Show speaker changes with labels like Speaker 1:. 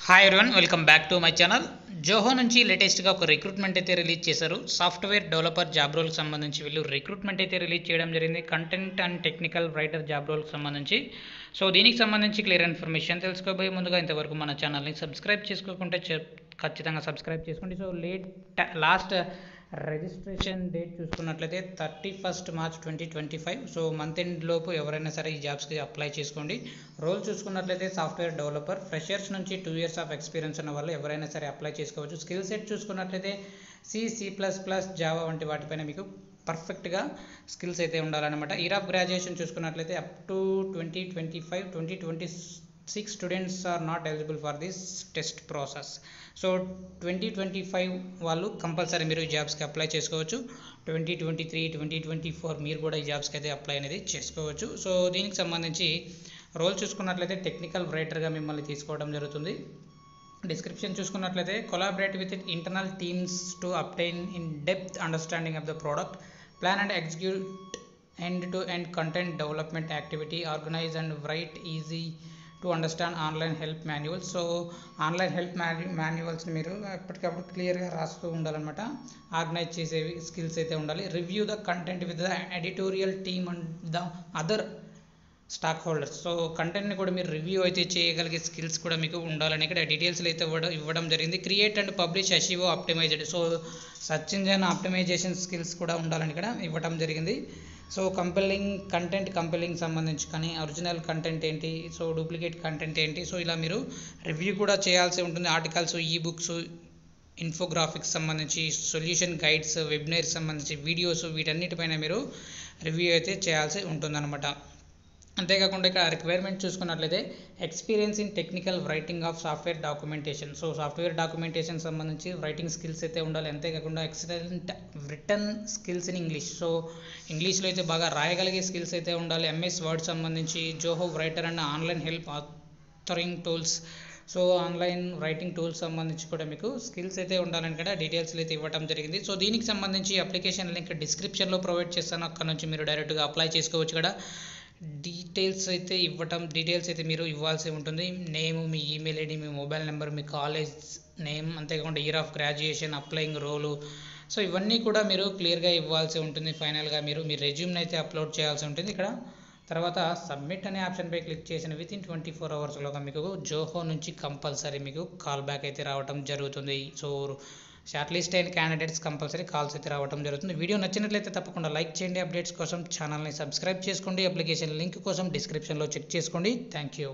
Speaker 1: Hi everyone, welcome back to my channel. Zoho నుంచి లేటెస్ట్గా ఒక రిక్రూట్మెంట్ అయితే రిలీజ్ చేశారు. సాఫ్ట్వేర్ డెవలపర్ జాబ్ రోల్కి సంబంధించి వీళ్ళు రిక్రూట్మెంట్ అయితే రిలీజ్ చేయడం జరిగింది. Content and technical writer job రోల్కి సంబంధించి. సో దీనికి సంబంధించి క్లియర్ ఇన్ఫర్మేషన్ తెలుసుకోబోయే ముందుగా ఇంతవరకు మన ఛానల్ని సబ్స్క్రైబ్ చేసుకోకుంటే ఖచ్చితంగా సబ్స్క్రైబ్ చేసుకోండి. సో లాస్ట్ రిజిస్ట్రేషన్ డేట్ చూసుకున్నట్లయితే 31 మార్చ్ 2025. సో మంత్ ఎండ్ లోపు ఎవరైనా సరే ఈ జాబ్స్కి అప్లై చేసుకోండి. రోల్ చూసుకున్నట్లయితే సాఫ్ట్వేర్ డెవలపర్, ఫ్రెషర్స్ నుంచి 2 years ఆఫ్ ఎక్స్పీరియన్స్ ఉన్న వాళ్ళు ఎవరైనా సరే అప్లై చేసుకోవచ్చు. స్కిల్ సెట్ చూసుకున్నట్లయితే C++, జావా వంటి వాటిపైన మీకు పర్ఫెక్ట్గా స్కిల్స్ అయితే ఉండాలన్నమాట. ఇయర్ ఆఫ్ గ్రాడ్యుయేషన్ చూసుకున్నట్లయితే up to 2025 students are not eligible for this test process. So 2025 వాళ్ళు కంపల్సరీ మీరు ఈ జాబ్స్కి అప్లై చేసుకోవచ్చు. 2023, 2024 మీరు కూడా ఈ జాబ్స్కి అయితే అప్లై అనేది చేసుకోవచ్చు. సో దీనికి సంబంధించి రోల్ చూసుకున్నట్లయితే టెక్నికల్ రైటర్గా మిమ్మల్ని తీసుకోవడం జరుగుతుంది. డిస్క్రిప్షన్ చూసుకున్నట్లయితే collaborate with internal teams to obtain in depth understanding of the product, plan and execute end-to-end content development activity, organize and write easy to understand online help manuals. So online help మాన్యువల్స్ని మీరు ఎప్పటికప్పుడు క్లియర్గా రాస్తూ ఉండాలన్నమాట. Organise చేసేవి skills అయితే ఉండాలి. Review the content with the editorial team and the other stock holders. So కంటెంట్ని కూడా మీరు రివ్యూ అయితే చేయగలిగే స్కిల్స్ కూడా మీకు ఉండాలని ఇక్కడ డీటెయిల్స్లో అయితే ఇవ్వడం జరిగింది. Create and publish SEO optimised. So search engine optimisation skills కూడా ఉండాలని ఇక్కడ ఇవ్వడం జరిగింది. సో కంపెలింగ్ సంబంధించి కానీ ఒరిజినల్ కంటెంట్ ఏంటి, సో డూప్లికేట్ కంటెంట్ ఏంటి, సో ఇలా మీరు రివ్యూ కూడా చేయాల్సి ఉంటుంది. ఆర్టికల్స్, ఈబుక్స్, ఇన్ఫోగ్రాఫిక్స్ సంబంధించి, సొల్యూషన్ గైడ్స్, వెబినార్స్ సంబంధించి వీడియోస్, వీటన్నిటిపైన మీరు రివ్యూ అయితే చేయాల్సి ఉంటుందన్నమాట. అంతేకాకుండా ఇక్కడ రిక్వైర్మెంట్ చూసుకున్నట్లయితే experience in technical writing of software documentation. So software documentation సంబంధించి రైటింగ్ స్కిల్స్ అయితే ఉండాలి. అంతేకాకుండా excellent return skills in English. So ఇంగ్లీష్లో అయితే బాగా రాయగలిగే స్కిల్స్ అయితే ఉండాలి. MS వర్డ్ సంబంధించి, Zoho writer and online help authoring tools. So online writing tools సంబంధించి కూడా మీకు స్కిల్స్ అయితే ఉండాలని కూడా డీటెయిల్స్ అయితే ఇవ్వడం జరిగింది. సో దీనికి సంబంధించి అప్లికేషన్ లింక్ డిస్క్రిప్షన్లో ప్రొవైడ్ చేస్తాను. అక్కడ నుంచి మీరు డైరెక్ట్గా అప్లై చేసుకోవచ్చు కూడా. డీటెయిల్స్ అయితే మీరు ఇవ్వాల్సి ఉంటుంది. నేమ్, మీ ఈమెయిల్ ఐడి, మీ మొబైల్ నెంబర్, మీ కాలేజ్ నేమ్, అంతేకాకుండా year of graduation, applying role, so ఇవన్నీ కూడా మీరు క్లియర్గా ఇవ్వాల్సి ఉంటుంది. ఫైనల్గా మీరు మీ రెజ్యూమ్ని అయితే అప్లోడ్ చేయాల్సి ఉంటుంది. ఇక్కడ తర్వాత సబ్మిట్ అనే ఆప్షన్పై క్లిక్ చేసిన వితిన్ 24 hours మీకు జోహో నుంచి కంపల్సరీ మీకు కాల్ బ్యాక్ అయితే రావడం జరుగుతుంది. సో షార్ట్ లిస్ట్ అయిన క్యాండిడేట్స్ కంపల్సరీ కాల్స్ అయితే రావడం జరుగుతుంది. వీడియో నచ్చినట్లయితే తప్పకుండా లైక్ చేయండి. అప్డేట్స్ కోసం ఛానల్ని సబ్స్క్రైబ్ చేసుకోండి. అప్లికేషన్ లింక్ కోసం డిస్క్రిప్షన్లో చెక్ చేసుకోండి. Thank you.